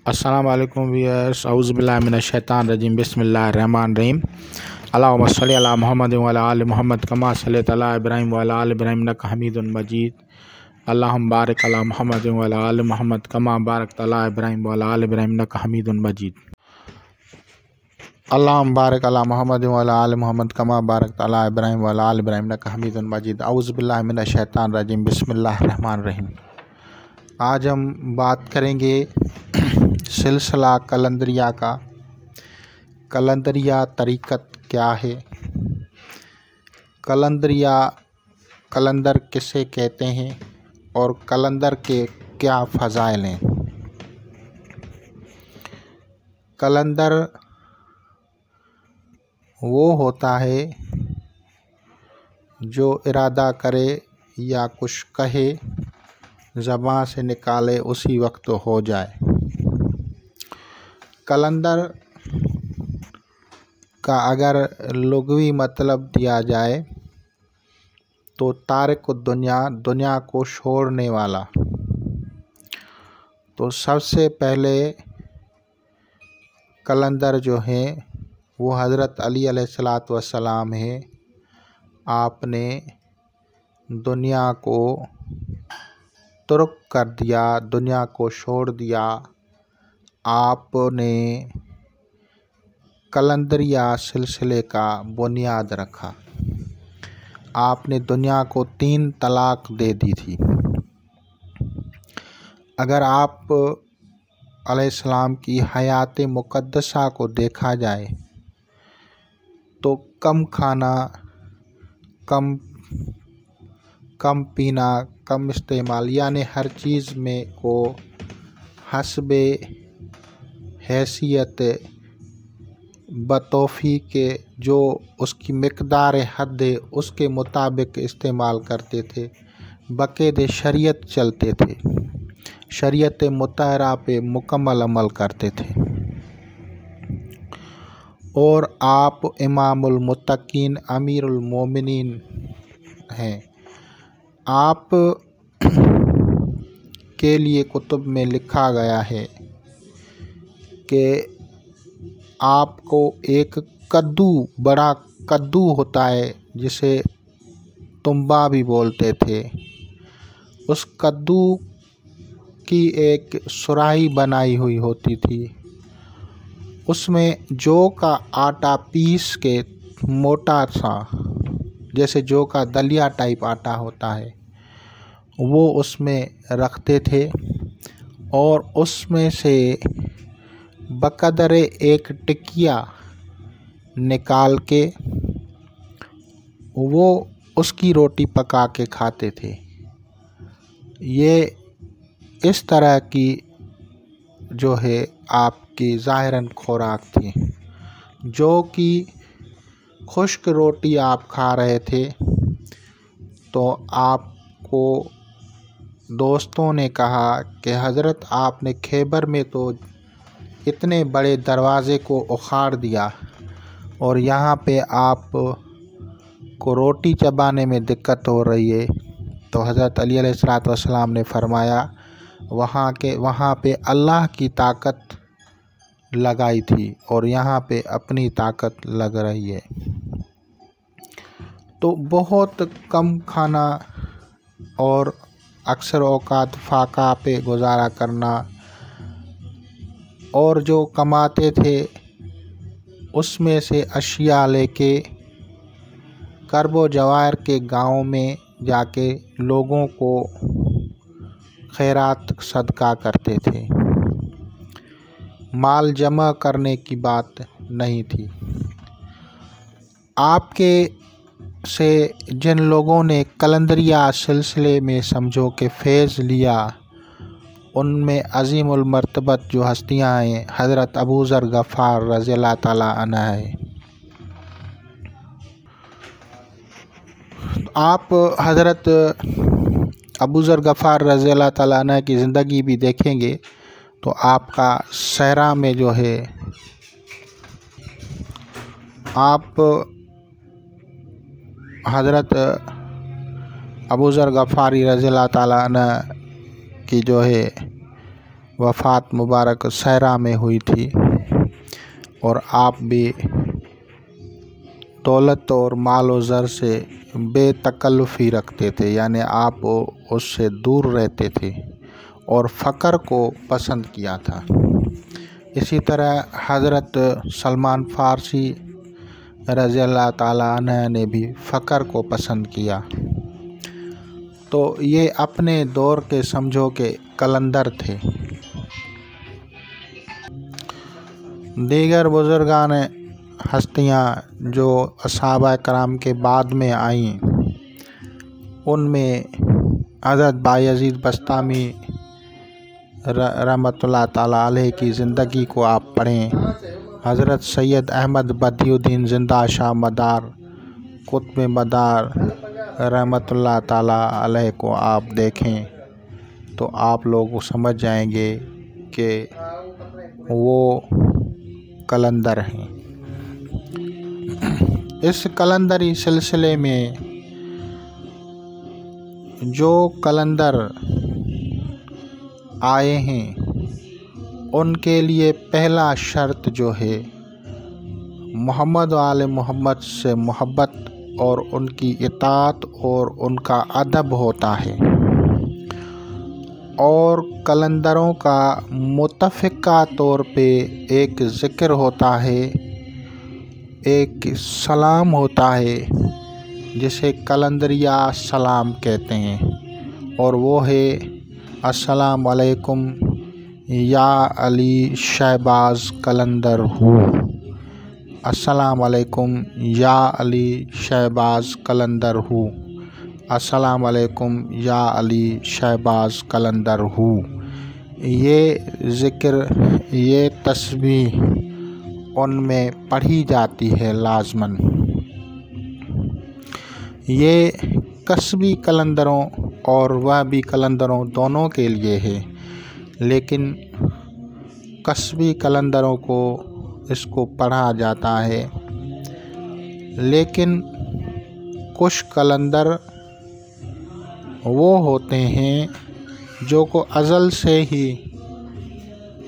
अस्सलामु अलैकुम व्यूअर्स, औज़ु बिल्लाहि मिनश शैतानिर रजीम, बिस्मिल्लाहिर रहमानिर रहीम। अल्लाहुम्मा सल्लि अला मुहम्मद व अला आलि मुहम्मद कमा सल्लैता अला इब्राहीम व अला आलि इब्राहीम इन्नका हमीदुम मजीद। अल्लाहुम्मा बारिक अला मुहम्मद व अला आलि मुहम्मद कमा बारकता अला इब्राहीम व अला आलि इब्राहीम इन्नका हमीदुम मजीद। अल्लाहुम्मा बारिक अला मुहम्मद व अला आलि मुहम्मद कमा बारकता अला इब्राहीम व अला आलि इब्राहीम इन्नका हमीदुम मजीद। औज़ु बिल्लाहि मिनश शैतानिर रजीम, बिस्मिल्लाहिर रहमानिर रहीम। आज हम बात करेंगे सिलसिला कलंदरिया का। कलंदरिया तरीक़त क्या है, कलंदरिया कलंदर किसे कहते हैं और कलंदर के क्या फ़ज़ाइल हैं। कलंदर वो होता है जो इरादा करे या कुछ कहे, ज़बान से निकाले उसी वक्त हो जाए। कलंदर का अगर लुग़वी मतलब दिया जाए तो तारिक दुनिया, दुनिया को छोड़ने वाला। तो सबसे पहले कलंदर जो है वो हज़रत अली अलैहिस्सलातु वस्सलाम है। आपने दुनिया को तुर्क कर दिया, दुनिया को छोड़ दिया। आपने कलंदरिया सिलसिले का बुनियाद रखा। आपने दुनिया को 3 तलाक दे दी थी। अगर आप अलैहिस्सलाम की हयात मुक़द्दसा को देखा जाए तो कम खाना, कम पीना, कम इस्तेमाल, यानी हर चीज़ में को हस्बे हैसियत बतौफ़ीक़ के जो उसकी मिक़दार हद है उसके मुताबिक इस्तेमाल करते थे। बाक़ायदा शरीयत चलते थे, शरीयत मुतहरा पे मुकम्मल अमल करते थे। और आप इमामुल मुत्तक़ीन, अमीरुल मोमिनीन हैं। आप के लिए कुतुब में लिखा गया है कि आपको एक कद्दू, बड़ा कद्दू होता है जिसे तुम्बा भी बोलते थे, उस कद्दू की एक सुराही बनाई हुई होती थी। उसमें जौ का आटा पीस के मोटा सा, जैसे जौ का दलिया टाइप आटा होता है, वो उसमें रखते थे और उसमें से बक़दरे एक टिकिया निकाल के वो उसकी रोटी पका के खाते थे। ये इस तरह की जो है आपकी ज़ाहिरन खुराक थी। जो कि खुश्क रोटी आप खा रहे थे तो आपको दोस्तों ने कहा कि हज़रत आपने खैबर में तो इतने बड़े दरवाज़े को उखाड़ दिया और यहाँ पे आप को रोटी चबाने में दिक्कत हो रही है। तो हज़रत अली अलैहिस्सलातु वस्सलाम ने फरमाया वहाँ पे अल्लाह की ताकत लगाई थी और यहाँ पे अपनी ताकत लग रही है। तो बहुत कम खाना और अक्सर औकात फाका पे गुजारा करना, और जो कमाते थे उसमें से अशिया लेके करबो जवार के गाँव में जाके लोगों को खैरात सदका करते थे। माल जमा करने की बात नहीं थी। आपके से जिन लोगों ने कलंदरिया सिलसिले में समझो कि फैज़ लिया, उनमें अज़ीमुल मर्तबत जो हस्तियाँ हैं हज़रत अबू ज़र गफ़ार रज़ियल्लाहु ताला अन्हु है। आप हज़रत अबू ज़र गफ़ार रज़ियल्लाहु ताला अन्हु की ज़िंदगी भी देखेंगे तो आपका सहरा में जो है आप हज़रत अबू ज़र गफ़ारी रज़ियल्लाहु ताला अन्हु की जो है वफ़ात मुबारक सहरा में हुई थी और आप भी दौलत और माल व ज़र से बेतकल्लुफ़ी रखते थे, यानी आप उससे दूर रहते थे और फ़क्र को पसंद किया था। इसी तरह हज़रत सलमान फ़ारसी रज़ी अल्लाह ताला अन्हु ने भी फ़क्र को पसंद किया। तो ये अपने दौर के समझो के कलंदर थे। दीगर बुज़ुर्गान हस्तियाँ जो असहाबा कराम के बाद में आईं, उनमें हज़रत बायज़ीद बस्तामी रहमतुल्लाह ताला अलैह की ज़िंदगी को आप पढ़ें। हज़रत सैयद अहमद बदियुद्दीन ज़िंदा शाह मदार कुतुब मदार रहमतुल्लाह ताला अलैह को आप देखें तो आप लोग समझ जाएंगे कि वो कलंदर हैं। इस कलंदरी सिलसिले में जो कलंदर आए हैं उनके लिए पहला शर्त जो है मोहम्मद व आले मोहम्मद से मोहब्बत और उनकी इताअत और उनका अदब होता है। और कलंदरों का मुतफ़िका तौर पे एक ज़िक्र होता है, एक सलाम होता है जिसे कलंदरिया सलाम कहते हैं, और वो है अस्सलाम वालेकुम या अली शहबाज कलंदर हूँ। अस्सलाम वालेकुम या अली शहबाज कलंदर हूँ। अस्सलाम वालेकुम या अली शहबाज कलंदर हूँ। ये ज़िक्र, ये तस्बीह उनमें पढ़ी जाती है लाज़मन। ये कसबी कलंदरों और वह भी कलंदरों दोनों के लिए है, लेकिन कसबी कलंदरों को इसको पढ़ा जाता है। लेकिन कुछ कलंदर वो होते हैं जो को अज़ल से ही,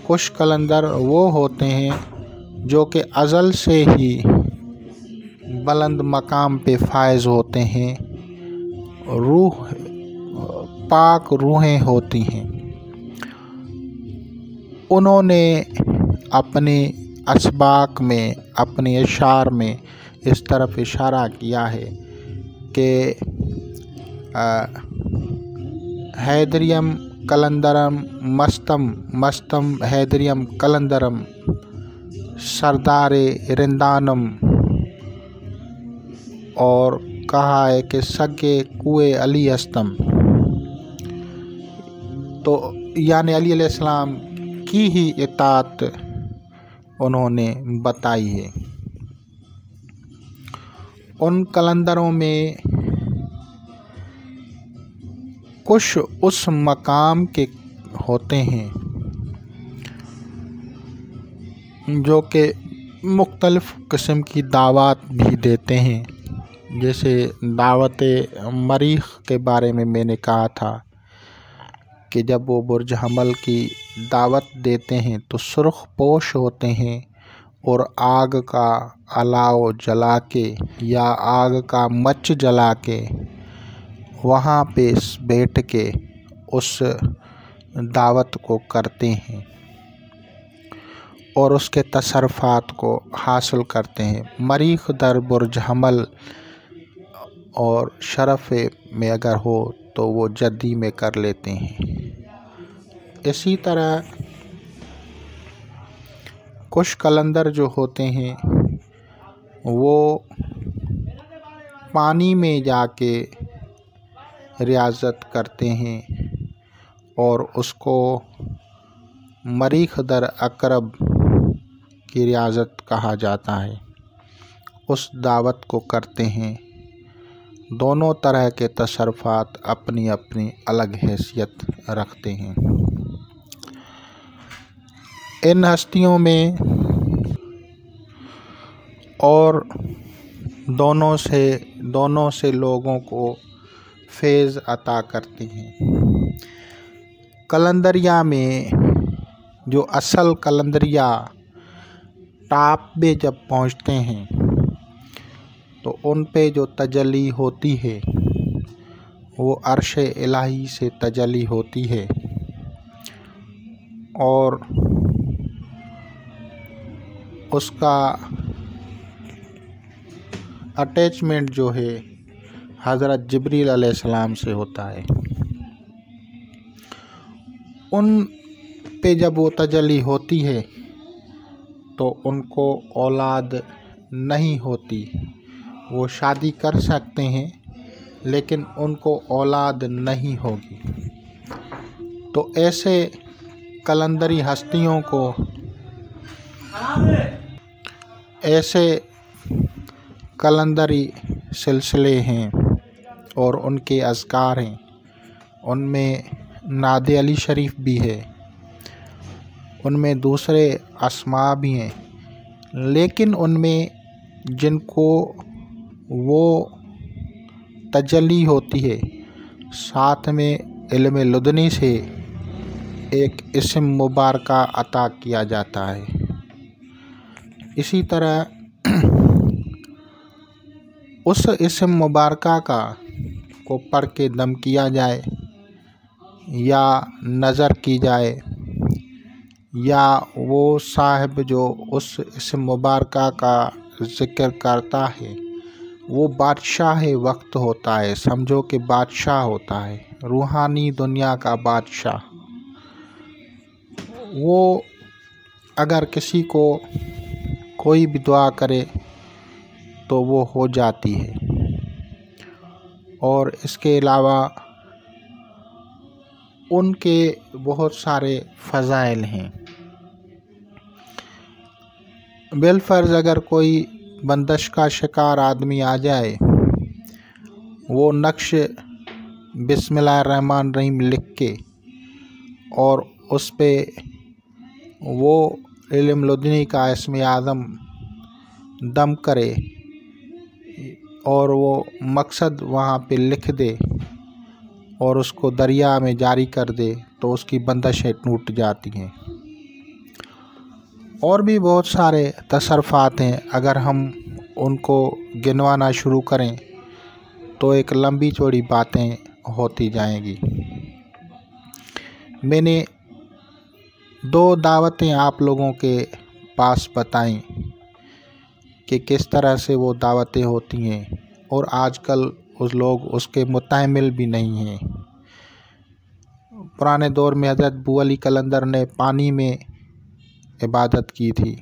कुछ कलंदर वो होते हैं जो कि अज़ल से ही बुलंद मकाम पे फायज़ होते हैं, रूह पाक रूहें होती हैं। उन्होंने अपने असबाक में, अपने इशार में इस तरफ इशारा किया है कि हैदरियम कलंदरम मस्तम मस्तम हैदरियम कलंदरम सरदारे रिंदानम, और कहा है कि सगे कुए अली अस्तम। तो यानी अली अलैहिस्सलाम की ही इताअत उन्होंने बताई है। उन कलंदरों में कुछ उस मकाम के होते हैं जो कि मुख्तलिफ़ किस्म की दावत भी देते हैं। जैसे दावत मरीख़ के बारे में मैंने कहा था कि जब वो बुर्ज हमल की दावत देते हैं तो सुर्ख पोश होते हैं और आग का अलाव जला के या आग का मच जला के वहाँ पे बैठ के उस दावत को करते हैं और उसके तसर्रुफ़ात को हासिल करते हैं। मरीख़ दर बुर्ज हमल और शरफ़ में अगर हो तो वो जद्दी में कर लेते हैं। इसी तरह कुछ कलंदर जो होते हैं वो पानी में जाके रियाज़त करते हैं और उसको मरीख़ दर अकरब की रियाज़त कहा जाता है। उस दावत को करते हैं। दोनों तरह के तसर्रुफ़ात अपनी अपनी अलग हैसियत रखते हैं। इन हस्तियों में और दोनों से लोगों को फैज़ अता करती हैं। कलंदरिया में जो असल कलंदरिया टॉप पे जब पहुंचते हैं तो उन पे जो तजल्ली होती है वो अर्श इलाही से तजल्ली होती है और उसका अटैचमेंट जो है हज़रत जिब्रील अलैहिस्सलाम से होता है। उन पे जब वो तजल्ली होती है तो उनको औलाद नहीं होती। वो शादी कर सकते हैं लेकिन उनको औलाद नहीं होगी। तो ऐसे कलंदरी हस्तियों को, ऐसे कलंदरी सिलसिले हैं और उनके अज़कार हैं। उनमें नादे अली शरीफ भी है, उनमें दूसरे अस्मा भी हैं, लेकिन उनमें जिनको वो तजल्ली होती है साथ में इल्म लुदनी से एक इस्म मुबारका अता किया जाता है। इसी तरह उस इस्म मुबारका को पढ़ के दम किया जाए या नज़र की जाए या वो साहिब जो उस इस्म मुबारका का ज़िक्र करता है वो बादशाह वक्त होता है। समझो कि बादशाह होता है, रूहानी दुनिया का बादशाह। वो अगर किसी को कोई भी दुआ करे तो वो हो जाती है। और इसके अलावा उनके बहुत सारे फ़ज़ाइल हैं। बिलफ़र्ज़ अगर कोई बंदिश का शिकार आदमी आ जाए, वो नक्श बिस्मिल्लाहिर्रहमानिर्रहीम लिख के और उस पे वो इल्म लुदनी का इस्म आज़म दम करे और वो मकसद वहाँ पे लिख दे और उसको दरिया में जारी कर दे तो उसकी बंदिशें टूट जाती हैं। और भी बहुत सारे तसर्रुफ़ात हैं, अगर हम उनको गिनवाना शुरू करें तो एक लंबी चौड़ी बातें होती जाएंगी। मैंने 2 दावतें आप लोगों के पास बताई कि किस तरह से वो दावतें होती हैं और आजकल उस लोग उसके मुतामिल भी नहीं हैं। पुराने दौर में हज़रत बू अली कलंदर ने पानी में इबादत की थी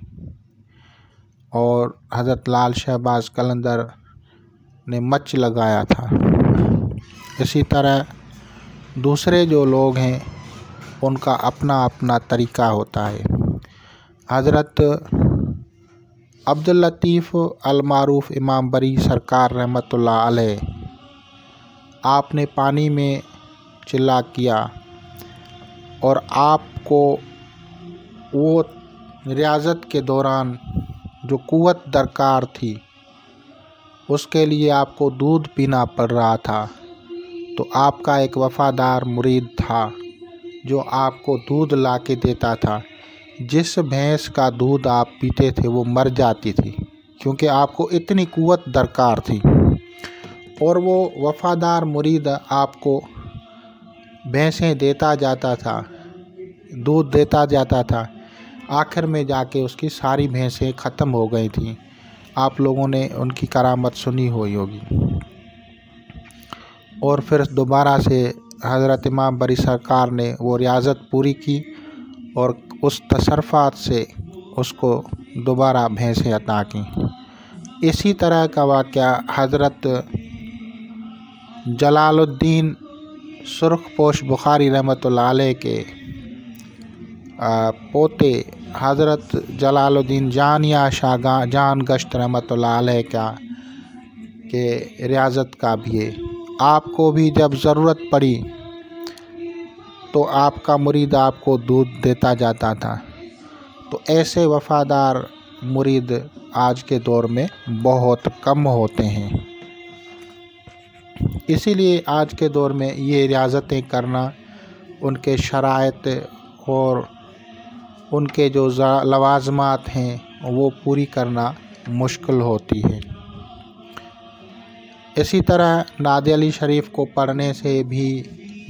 और हज़रत लाल शहबाज कलंदर ने मच लगाया था। इसी तरह दूसरे जो लोग हैं उनका अपना अपना तरीक़ा होता है। हज़रत अब्दुल लतीफ़ अल मारूफ़ इमाम बरी सरकार रहमतुल्लाह अलैह, आपने पानी में चिल्ला किया और आपको वो रियाज़त के दौरान जो क़ुव्वत दरकार थी उसके लिए आपको दूध पीना पड़ रहा था, तो आपका एक वफ़ादार मुरीद था जो आपको दूध ला के देता था। जिस भैंस का दूध आप पीते थे वो मर जाती थी क्योंकि आपको इतनी क़ुव्वत दरकार थी, और वो वफ़ादार मुरीद आपको भैंसें देता जाता था, दूध देता जाता था। आखिर में जाके उसकी सारी भैंसें ख़त्म हो गई थीं। आप लोगों ने उनकी करामत सुनी हुई होगी। और फिर दोबारा से हज़रत इमाम बरी सरकार ने वो रियाज़त पूरी की और उस तसर्रुफ़ात से उसको दोबारा भैंसें अता की। इसी तरह का वाक़या हज़रत जलालुद्दीन सुर्ख़पोश बुखारी रहमतुल्लाह अलैह के पोते हज़रत जलालुद्दीन जानिया शाह जान गश्त रहमतुल्लाह अलैह का के रियाज़त का भी है। आपको भी जब ज़रूरत पड़ी तो आपका मुरीद आपको दूध देता जाता था। तो ऐसे वफ़ादार मुरीद आज के दौर में बहुत कम होते हैं। इसीलिए आज के दौर में ये रियाज़तें करना, उनके शराइत और उनके जो लवाजमात हैं वो पूरी करना मुश्किल होती है। इसी तरह नादे अली शरीफ को पढ़ने से भी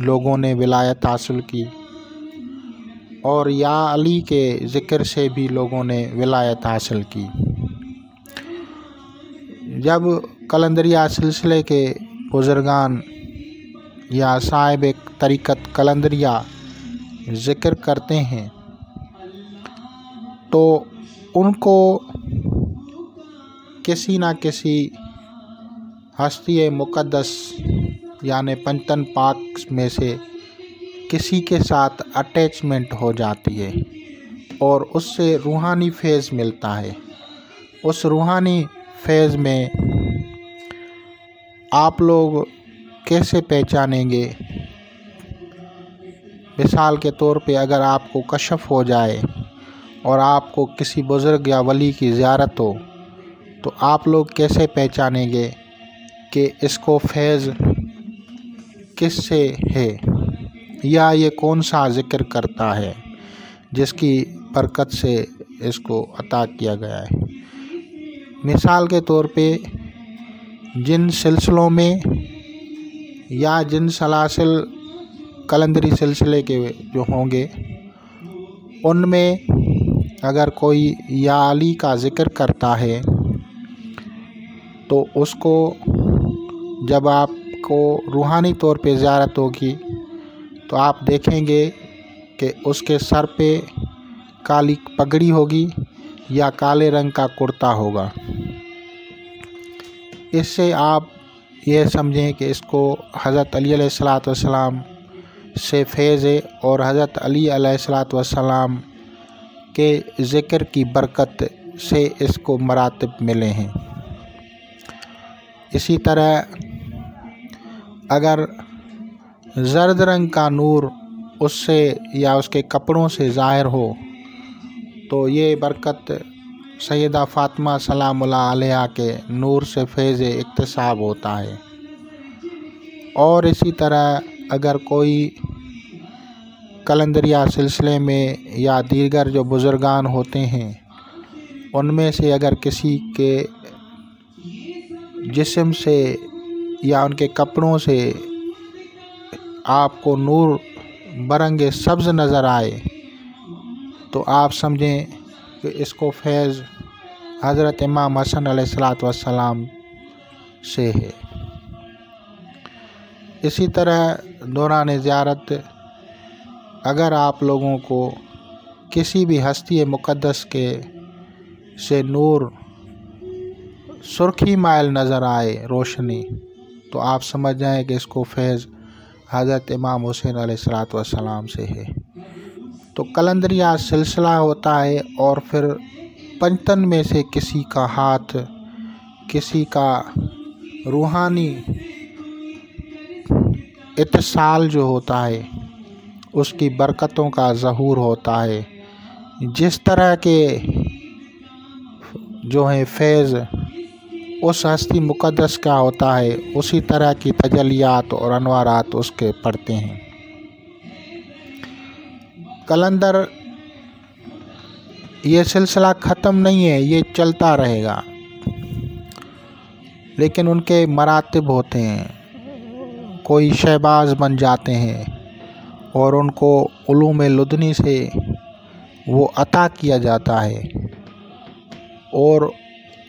लोगों ने विलायत हासिल की और या अली के ज़िक्र से भी लोगों ने विलायत हासिल की। जब कलंदरिया सिलसिले के बुज़ुर्गान या साहिब तरीक़त कलंदरिया ज़िक्र करते हैं तो उनको किसी न किसी हस्ती मुक़द्दस यानी पंचतन पाक में से किसी के साथ अटैचमेंट हो जाती है और उससे रूहानी फैज़ मिलता है। उस रूहानी फैज़ में आप लोग कैसे पहचानेंगे? मिसाल के तौर पे अगर आपको कशफ हो जाए और आपको किसी बुज़ुर्ग या वली की ज़ियारत हो तो आप लोग कैसे पहचानेंगे कि इसको फैज़ किससे है या ये कौन सा ज़िक्र करता है जिसकी बरकत से इसको अता किया गया है। मिसाल के तौर पे जिन सिलसिलों में या जिन सलासिल कलंदरी सिलसिले के जो होंगे उनमें अगर कोई या अली का ज़िक्र करता है तो उसको जब आपको रूहानी तौर पे ज़ियारत होगी तो आप देखेंगे कि उसके सर पे काली पगड़ी होगी या काले रंग का कुर्ता होगा। इससे आप ये समझें कि इसको हज़रत अली अलैहिस्सलाम से फैज़ है और हज़रत अली अलैहिस्सलाम के ज़िक्र की बरकत से इसको मरातिब मिले हैं। इसी तरह अगर ज़र्द रंग का नूर उससे या उसके कपड़ों से ज़ाहिर हो तो ये बरकत सैयदा फ़ातिमा सलामुल्लाह अलैहा के नूर से फैज़ इक्तिसाब होता है। और इसी तरह अगर कोई कलंदरिया सिलसिले में या दीगर जो बुज़ुर्गान होते हैं उनमें से अगर किसी के जिस्म से या उनके कपड़ों से आपको नूर बरंगे सब्ज़ नज़र आए तो आप समझें कि इसको फैज़ हज़रत इमाम हसन अलैहिस्सलाम से है। इसी तरह दौरान ज़ियारत अगर आप लोगों को किसी भी हस्ती मुक़द्दस के से नूर सुर्खी माइल नज़र आए रोशनी तो आप समझ जाएं कि इसको फैज़ हज़रत इमाम हुसैन अलैहिस्सलाम से है। तो कलंदरिया सिलसिला होता है और फिर पंचतन में से किसी का हाथ किसी का रूहानी इत्तिसाल जो होता है उसकी बरकतों का ज़हूर होता है। जिस तरह के जो है फैज़ उस हस्ती मुक़द्दस का होता है उसी तरह की तजलियात और अनवारात उसके पड़ते हैं। कलंदर ये सिलसिला ख़त्म नहीं है, ये चलता रहेगा, लेकिन उनके मरातिब होते हैं। कोई शहबाज बन जाते हैं और उनको उलूम लुदनी से वो अता किया जाता है और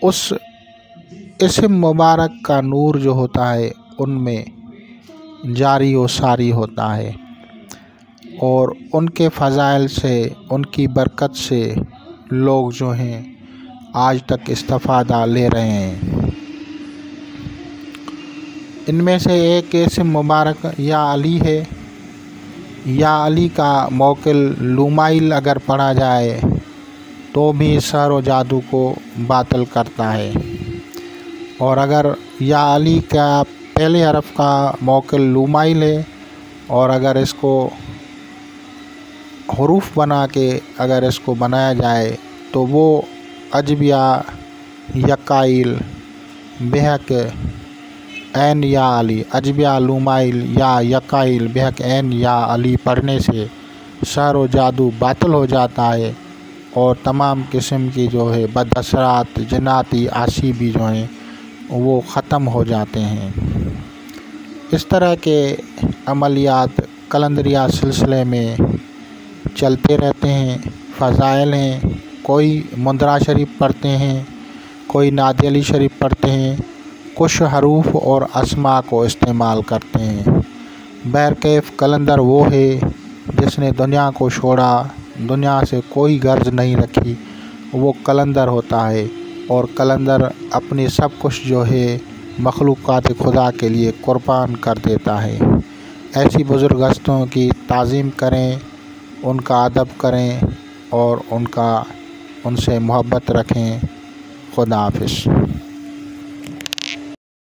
उस इस्म मुबारक का नूर जो होता है उनमें जारी व सारी होता है और उनके फ़ज़ाइल से उनकी बरकत से लोग जो हैं आज तक इस्तिफ़ादा ले रहे हैं। इनमें से एक इस्म मुबारक या अली है। या अली का मौकिल लुमाइल अगर पढ़ा जाए तो भी सहर व जादू को बातिल करता है और अगर या अली का पहले हरफ का मौकिल लुमाइल है और अगर इसको हुरूफ बना के अगर इसको बनाया जाए तो वो अजबिया यकाइल बेहक ऐन या अली अजबिया लुमाइल या यकाइल बेहक ऐन या अली पढ़ने से शहर व जादू बातिल हो जाता है और तमाम किस्म की जो है बदअसरात जन्नाती आसीबी जो हैं वो ख़त्म हो जाते हैं। इस तरह के अमलियात कलंदरिया सिलसिले में चलते रहते हैं। फ़ज़ाइल हैं, कोई मुंदरा शरीफ पढ़ते हैं, कोई नादी अली शरीफ पढ़ते हैं, कुछ हरूफ और अस्मा को इस्तेमाल करते हैं। बहरकैफ कलंदर वो है जिसने दुनिया को छोड़ा, दुनिया से कोई गर्ज नहीं रखी, वो कलंदर होता है। और कलंदर अपनी सब कुछ जो है मखलूक़ात खुदा के लिए कुर्बान कर देता है। ऐसी बुज़ुर्गस्तों की ताज़ीम करें, उनका अदब करें और उनसे मोहब्बत रखें। खुदा हाफ़िज़।